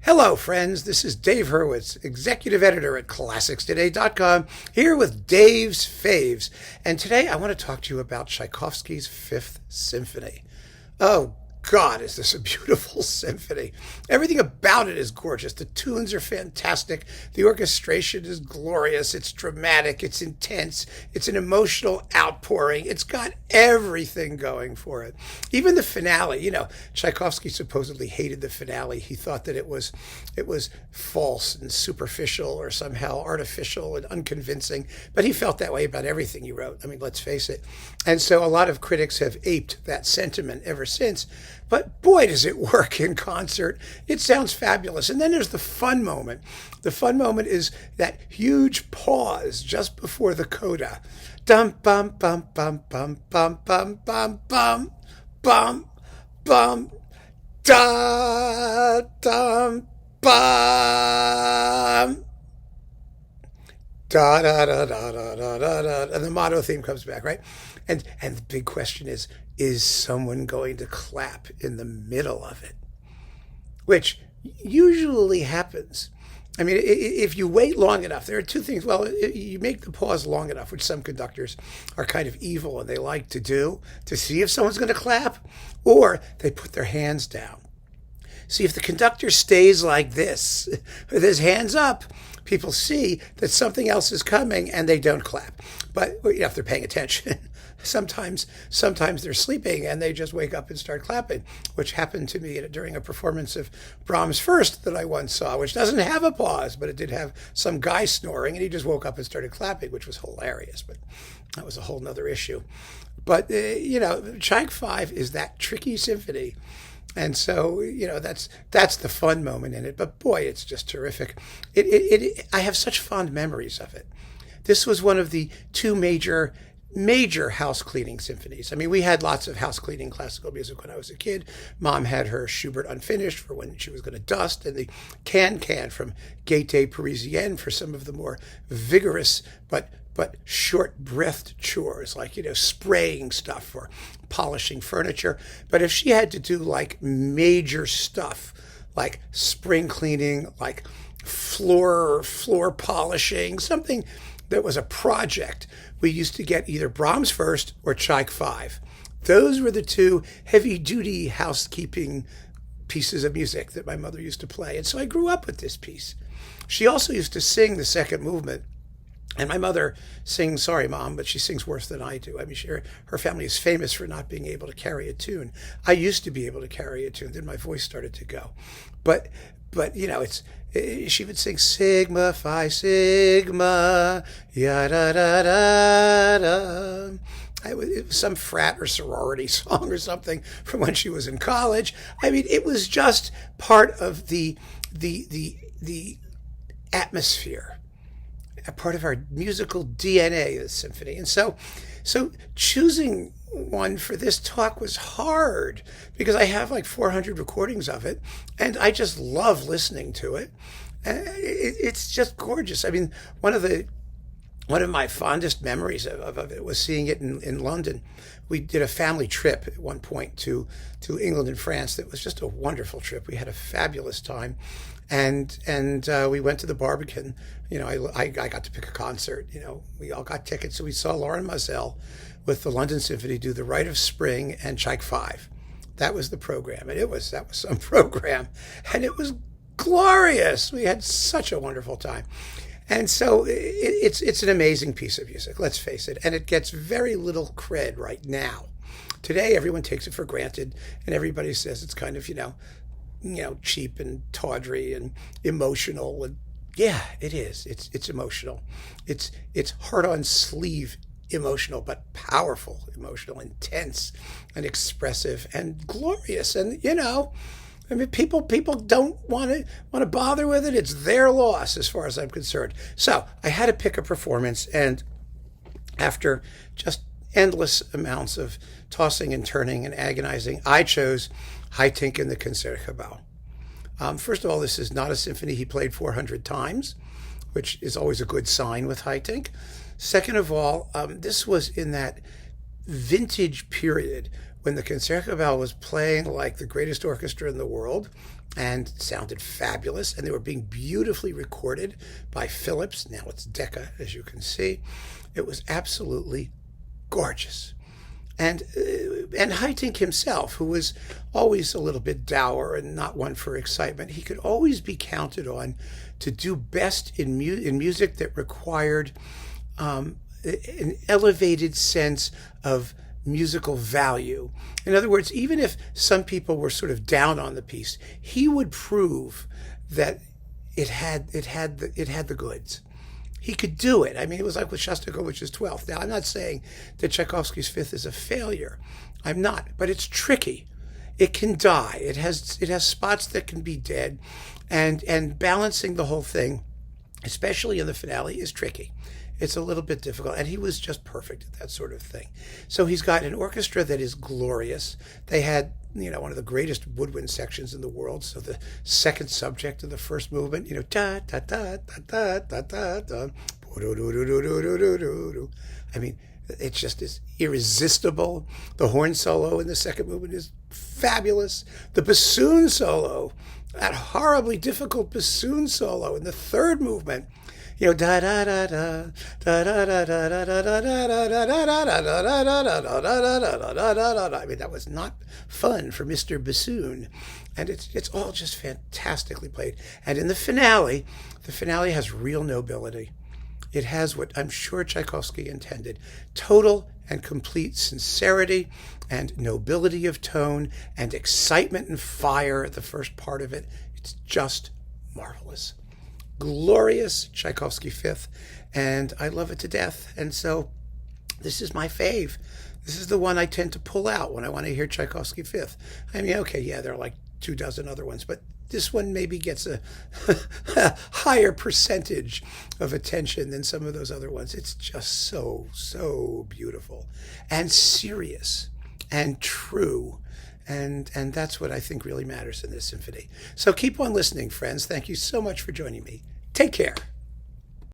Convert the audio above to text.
Hello, friends. This is Dave Hurwitz, executive editor at ClassicsToday.com, here with Dave's Faves. And today I want to talk to you about Tchaikovsky's Fifth Symphony. Oh, God, is this a beautiful symphony. Everything about it is gorgeous. The tunes are fantastic. The orchestration is glorious. It's dramatic. It's intense. It's an emotional outpouring. It's got everything going for it. Even the finale, Tchaikovsky supposedly hated the finale. He thought that it was false and superficial or somehow artificial and unconvincing. But he felt that way about everything he wrote. I mean, let's face it. And so a lot of critics have aped that sentiment ever since. But boy, does it work in concert. It sounds fabulous. And then there's the fun moment. The fun moment is that huge pause just before the coda. Dum bum bum bum bum bum bum bum bum bum bum da dum bum da da da da da da da, and the motto theme comes back, right? And the big question is someone going to clap in the middle of it? Which usually happens. I mean, if you wait long enough, there are two things. Well, you make the pause long enough, which some conductors are kind of evil and they like to do, to see if someone's going to clap, or they put their hands down. See, if the conductor stays like this, with his hands up, people see that something else is coming and they don't clap. But if they're paying attention, sometimes they're sleeping and they just wake up and start clapping, which happened to me during a performance of Brahms' First that I once saw, which doesn't have a pause, but it did have some guy snoring, and he just woke up and started clapping, which was hilarious, but that was a whole nother issue. But, Tchaik 5 is that tricky symphony. And so, that's the fun moment in it. But boy, it's just terrific. I have such fond memories of it. This was one of the two major house cleaning symphonies. I mean, we had lots of house cleaning classical music when I was a kid. Mom had her Schubert unfinished for when she was going to dust, and the can from Gaieté Parisienne for some of the more vigorous but short-breathed chores, like, spraying stuff or polishing furniture. But if she had to do like major stuff, like spring cleaning, like floor polishing, something that was a project, we used to get either Brahms First or Tchaik 5. Those were the two heavy-duty housekeeping pieces of music that my mother used to play. And so I grew up with this piece. She also used to sing the second movement. And my mother sings, sorry, Mom, but she sings worse than I do. I mean, her family is famous for not being able to carry a tune. I used to be able to carry a tune. Then my voice started to go. But she would sing Sigma, Phi, Sigma, ya da da da da. It was some frat or sorority song or something from when she was in college. I mean, it was just part of the atmosphere, a part of our musical DNA, the symphony. And so choosing one for this talk was hard because I have like 400 recordings of it, and I just love listening to it. It's just gorgeous. I mean, one of my fondest memories of it was seeing it in London. We did a family trip at one point to England and France. That was just a wonderful trip. We had a fabulous time. And we went to the Barbican. I got to pick a concert. We all got tickets. So we saw Lauren Mazel with the London Symphony do The Rite of Spring and Tchaik 5. That was the program. And that was some program. And it was glorious. We had such a wonderful time. And so it's an amazing piece of music, let's face it. And it gets very little cred right now. Today, everyone takes it for granted, and everybody says it's kind of, cheap and tawdry and emotional. And yeah, it is. It's emotional. It's heart on sleeve emotional, but powerful emotional, intense and expressive and glorious. And I mean, people don't want to bother with it. It's their loss as far as I'm concerned. So I had to pick a performance, and after just endless amounts of tossing and turning and agonizing, I chose Haitink in the Concertgebouw. First of all, this is not a symphony he played 400 times, which is always a good sign with Haitink. Second of all, this was in that vintage period when the Concertgebouw was playing like the greatest orchestra in the world. and sounded fabulous, and they were being beautifully recorded by Philips. Now it's Decca, as you can see. It was absolutely gorgeous. And Haitink himself, who was always a little bit dour and not one for excitement, he could always be counted on to do best in music that required an elevated sense of musical value. In other words, even if some people were sort of down on the piece, he would prove that it had the goods. He could do it. I mean, it was like with Shostakovich's 12th. Now, I'm not saying that Tchaikovsky's 5th is a failure. I'm not, but it's tricky. It can die. It has spots that can be dead, and balancing the whole thing, especially in the finale, is tricky. It's a little bit difficult, and he was just perfect at that sort of thing. So he's got an orchestra that is glorious. They had, one of the greatest woodwind sections in the world. So the second subject of the first movement, ta ta ta ta ta ta ta ta. I mean, it just is irresistible. The horn solo in the second movement is fabulous. The bassoon solo, that horribly difficult bassoon solo in the third movement, da da da da da da da da da da da da da. I mean, that was not fun for Mr. Bassoon, and it's all just fantastically played. And in the finale has real nobility. It has what I'm sure Tchaikovsky intended: total and complete sincerity and nobility of tone and excitement and fire at the first part of it. It's just marvelous. Glorious Tchaikovsky 5th, and I love it to death. And so this is my fave. This is the one I tend to pull out when I want to hear Tchaikovsky 5th. I mean, okay, yeah, there are like 24 other ones, but this one maybe gets a higher percentage of attention than some of those other ones. It's just so beautiful and serious and true. And that's what I think really matters in this symphony. So keep on listening, friends. Thank you so much for joining me. Take care.